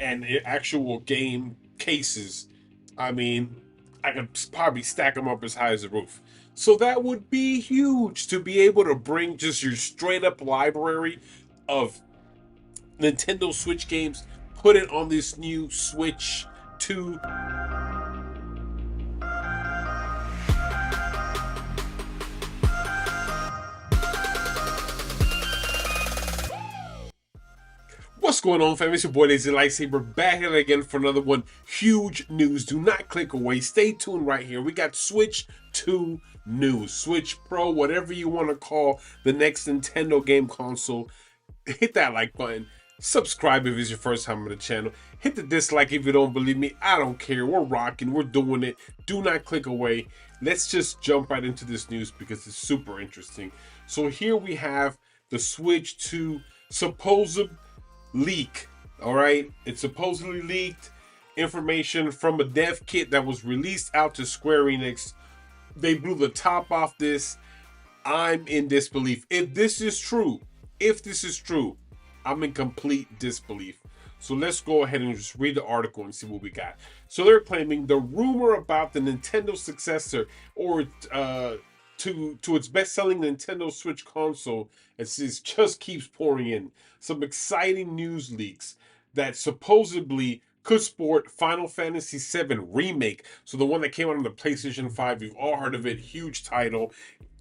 and actual game cases, I mean, I could probably stack them up as high as the roof. So that would be huge to be able to bring just your straight up library of Nintendo Switch games, put it on this new Switch 2. What's going on, fam? It's your boy Lazy Lightsaber back at it again for another one. Huge news. Do not click away. Stay tuned right here. We got Switch 2 news. Switch Pro, whatever you want to call the next Nintendo game console. Hit that like button. Subscribe if it's your first time on the channel. Hit the dislike if you don't believe me. I don't care. We're rocking. We're doing it. Do not click away. Let's just jump right into this news because it's super interesting. So here we have the Switch 2 supposed leak. All right, it's supposedly leaked information from a dev kit that was released out to Square Enix. They blew the top off this. I'm in disbelief. If this is true, I'm in complete disbelief. So let's go ahead and just read the article and see what we got. So they're claiming the rumor about the Nintendo successor, or to its best-selling Nintendo Switch console, it just keeps pouring in. Some exciting news leaks that supposedly could sport Final Fantasy VII Remake. So the one that came out on the PlayStation 5, you've all heard of it, huge title.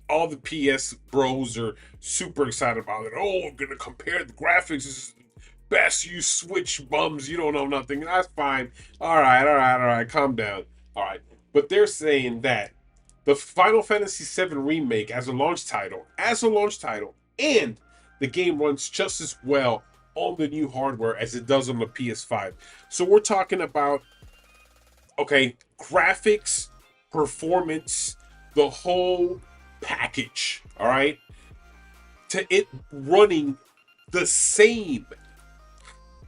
All the PS bros are super excited about it. Oh, I'm gonna compare the graphics. This is best. You Switch bums, you don't know nothing. That's fine. All right. Calm down. All right, but they're saying that the Final Fantasy VII Remake as a launch title, and the game runs just as well on the new hardware as it does on the PS5. So we're talking about, okay, graphics, performance, the whole package, all right? To it running the same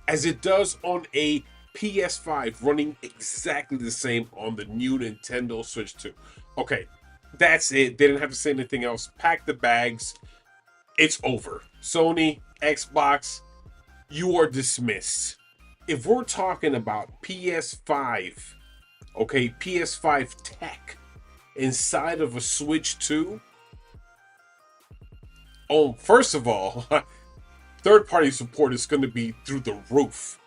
as it does on a PS5, running exactly the same on the new Nintendo Switch 2. Okay, that's it. They didn't have to say anything else. Pack the bags. It's over. Sony, Xbox, you are dismissed. If we're talking about PS5, okay, PS5 tech inside of a Switch 2, oh, first of all, third party support is going to be through the roof.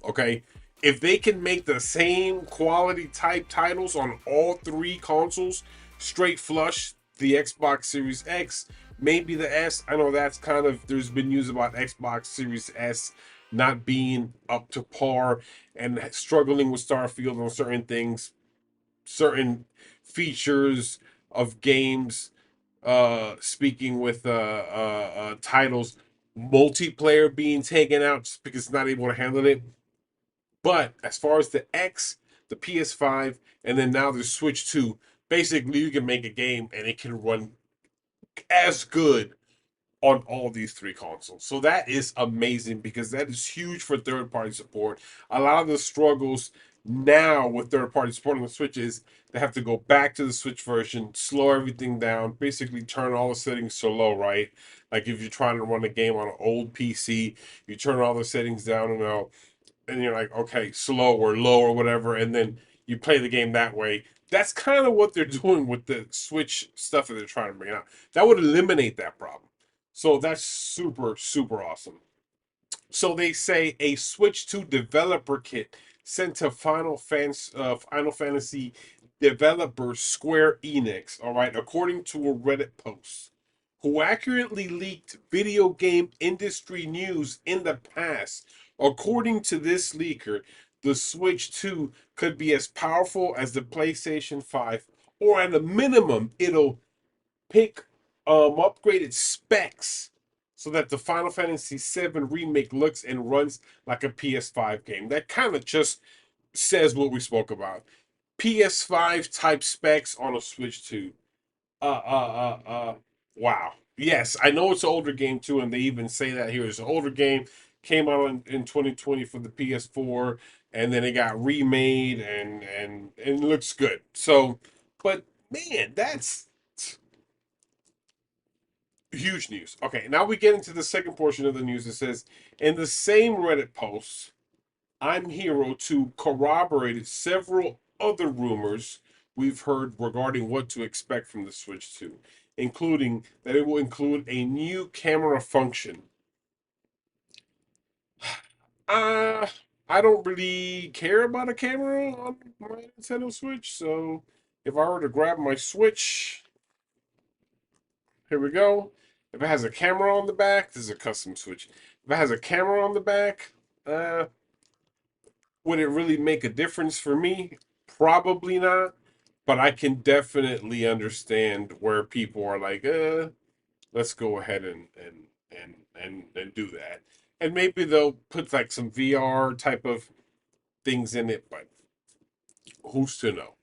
Okay, if they can make the same quality type titles on all three consoles, straight flush, the Xbox Series X, maybe the S. I know that's kind of, there's been news about Xbox Series S not being up to par and struggling with Starfield on certain things, certain features of games, speaking with titles, multiplayer being taken out just because it's not able to handle it. But as far as the X, the PS5, and then now the Switch 2, basically you can make a game and it can run as good on all these three consoles. So that is amazing because that is huge for third party support. A lot of the struggles now with third party support on the Switch is they have to go back to the Switch version, slow everything down, basically turn all the settings to low, right? Like if you're trying to run a game on an old PC, you turn all the settings down and you're like, okay, slow or low or whatever, and then you play the game that way. That's kind of what they're doing with the Switch stuff that they're trying to bring out. That would eliminate that problem. So that's super, super awesome. So they say a Switch 2 developer kit sent to Final Fantasy developer Square Enix, all right, according to a Reddit post, who accurately leaked video game industry news in the past. According to this leaker, the Switch 2 could be as powerful as the PlayStation 5, or at a minimum, it'll pick upgraded specs so that the Final Fantasy VII remake looks and runs like a PS5 game. That kind of just says what we spoke about. PS5 type specs on a Switch 2. Wow. Yes, I know it's an older game too, and they even say that here. It's an older game. Came out in 2020 for the PS4, and then it got remade and it looks good. So, but man, that's huge news. Okay, now we get into the second portion of the news. It says in the same Reddit post, I'm here to corroborate several other rumors we've heard regarding what to expect from the Switch 2, including that it will include a new camera function. Uh, I don't really care about a camera on my Nintendo Switch, so if I were to grab my Switch, here we go. If it has a camera on the back, this is a custom Switch. If it has a camera on the back, uh, would it really make a difference for me? Probably not. But I can definitely understand where people are like, let's go ahead and do that. And maybe they'll put like some VR type of things in it, but who's to know?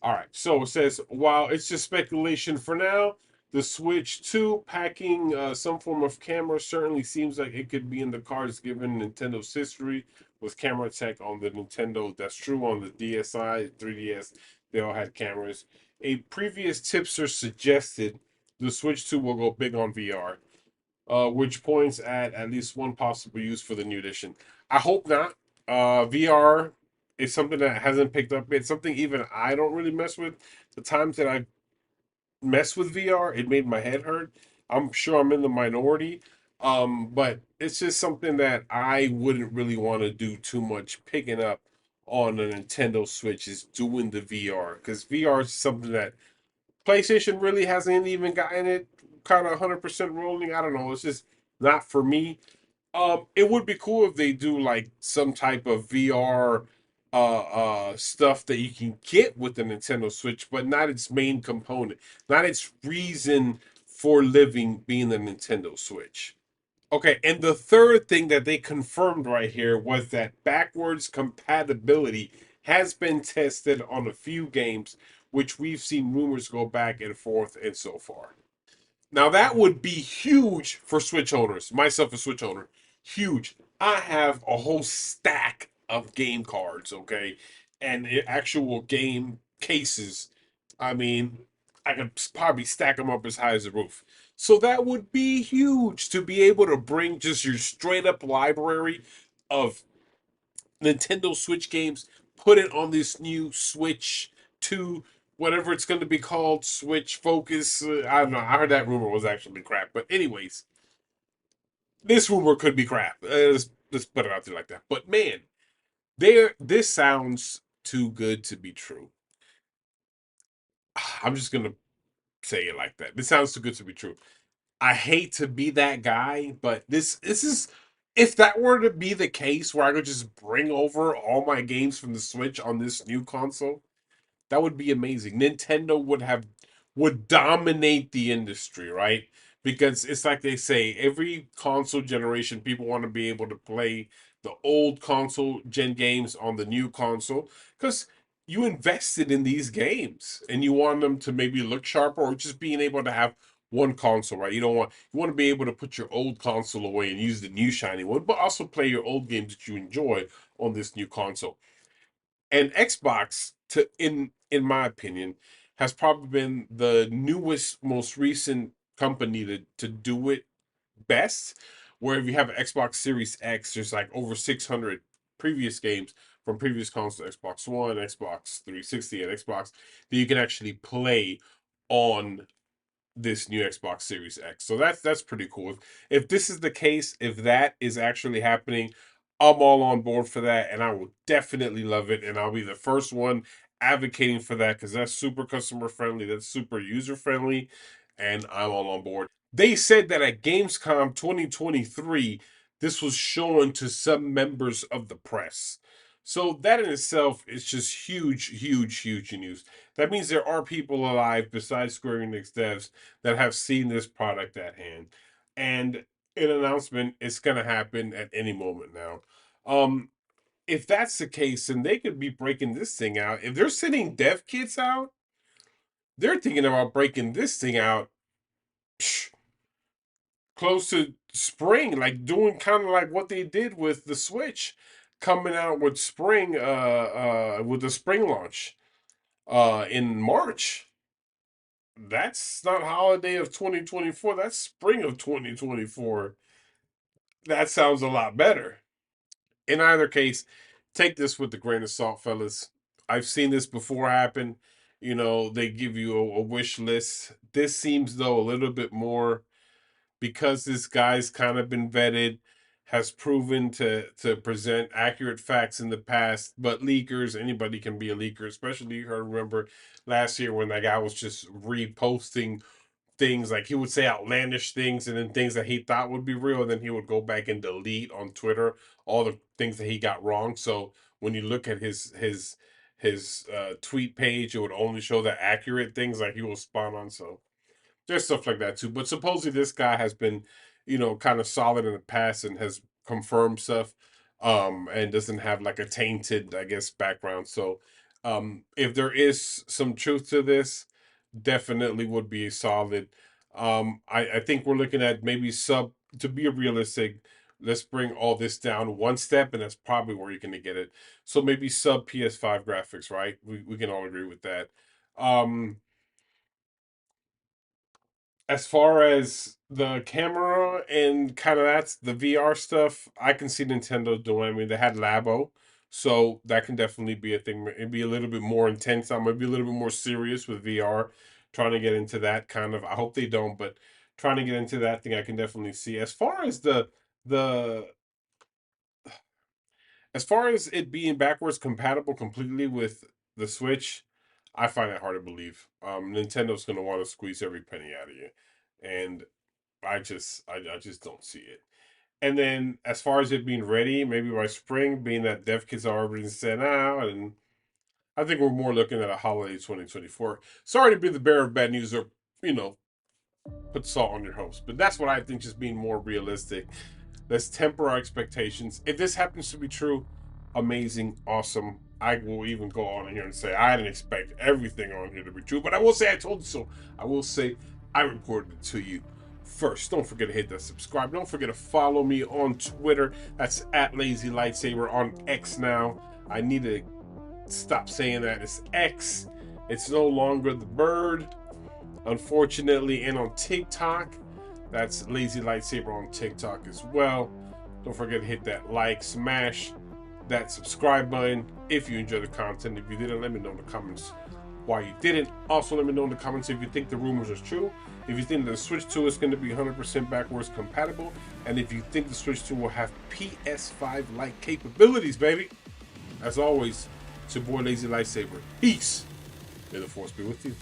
All right, so it says while it's just speculation for now, the Switch 2 packing some form of camera certainly seems like it could be in the cards given Nintendo's history with camera tech on the Nintendo. That's true on the DSi, 3DS, they all had cameras. A previous tipster suggested the Switch 2 will go big on VR, which points at least one possible use for the new edition. I hope not. VR is something that hasn't picked up yet. Something even I don't really mess with. The times that I mess with VR, it made my head hurt. I'm sure I'm in the minority, but it's just something that I wouldn't really want to do too much. Picking up on a Nintendo Switch is doing the VR because VR is something that PlayStation really hasn't even gotten it kind of 100% rolling. I don't know. It's just not for me. It would be cool if they do like some type of VR stuff that you can get with the Nintendo Switch, but not its main component, not its reason for living being the Nintendo Switch. Okay, and the third thing that they confirmed right here was that backwards compatibility has been tested on a few games, which we've seen rumors go back and forth and so far. Now that would be huge for Switch owners. Myself, a Switch owner, huge. I have a whole stack of game cards, okay, and actual game cases. I mean, I could probably stack them up as high as the roof. So that would be huge to be able to bring just your straight up library of Nintendo Switch games, put it on this new Switch 2, whatever it's going to be called, Switch Focus. I don't know. I heard that rumor was actually crap. But, anyways, this rumor could be crap. Let's put it out there like that. But, man, this sounds too good to be true. I'm just going to say it like that. This sounds too good to be true. I hate to be that guy, but this is if that were to be the case where I could just bring over all my games from the Switch on this new console, that would be amazing. Nintendo would dominate the industry, right? Because it's like they say, every console generation, people want to be able to play the old console gen games on the new console because you invested in these games and you want them to maybe look sharper or just being able to have one console, right? You want to be able to put your old console away and use the new shiny one, but also play your old games that you enjoy on this new console. And Xbox, to in my opinion, has probably been the newest, most recent company to do it best. Where if you have an Xbox Series X, there's like over 600 previous games from previous consoles, Xbox One, Xbox 360, and Xbox, that you can actually play on this new Xbox Series X. So that's pretty cool. If this is the case, if that is actually happening, I'm all on board for that, and I will definitely love it. And I'll be the first one advocating for that because that's super customer friendly, that's super user friendly, and I'm all on board. They said that at Gamescom 2023, this was shown to some members of the press. So that in itself is just huge, huge, huge news. That means there are people alive besides Square Enix devs that have seen this product at hand. And an announcement is going to happen at any moment now. Um, if that's the case, then they could be breaking this thing out. If they're sending dev kits out, they're thinking about breaking this thing out psh, close to spring, like doing kind of like what they did with the Switch, coming out with with the spring launch in March. That's not holiday of 2024. That's spring of 2024. That sounds a lot better. In either case, take this with a grain of salt, fellas. I've seen this before happen. You know, they give you a wish list. This seems, though, a little bit more because this guy's kind of been vetted, has proven to present accurate facts in the past. But leakers, anybody can be a leaker, especially you heard, remember last year when that guy was just reposting things, like he would say outlandish things and then things that he thought would be real, and then he would go back and delete on Twitter all the things that he got wrong. So when you look at his tweet page, it would only show the accurate things, like he was spot on. So there's stuff like that too. But supposedly this guy has been, kind of solid in the past and has confirmed stuff, and doesn't have like a tainted, I guess, background. So, if there is some truth to this, definitely would be solid. I think we're looking at maybe sub to be realistic. Let's bring all this down one step, and that's probably where you're going to get it. So maybe sub PS5 graphics, right? We can all agree with that. Um, as far as the camera and kind of that's the VR stuff, I can see Nintendo doing. I mean, they had Labo, so that can definitely be a thing. It'd be a little bit more intense. I'm gonna be a little bit more serious with VR, trying to get into that kind of. I hope they don't, but trying to get into that thing, I can definitely see. The as far as it being backwards compatible completely with the Switch, I find it hard to believe. Nintendo's gonna want to squeeze every penny out of you, and I just don't see it. And then as far as it being ready, maybe by spring, being that dev kits are already sent out, and I think we're more looking at a holiday 2024. Sorry to be the bearer of bad news, or you know, put salt on your hopes, but that's what I think, just being more realistic. Let's temper our expectations. If this happens to be true, amazing, awesome. I will even go on here and say I didn't expect everything on here to be true, but I will say I told you so. I will say I reported it to you first. Don't forget to hit that subscribe. Don't forget to follow me on Twitter. That's at lazylightsaber on X now. I need to stop saying that. It's X. It's no longer the bird, unfortunately. And on TikTok, that's Lazy Lightsaber on TikTok as well. Don't forget to hit that like, smash that subscribe button if you enjoy the content. If you didn't, let me know in the comments why you didn't. Also, let me know in the comments if you think the rumors are true. If you think the Switch 2 is going to be 100% backwards compatible. And if you think the Switch 2 will have PS5-like capabilities, baby. As always, it's your boy Lazy Lightsaber. Peace. May the Force be with you.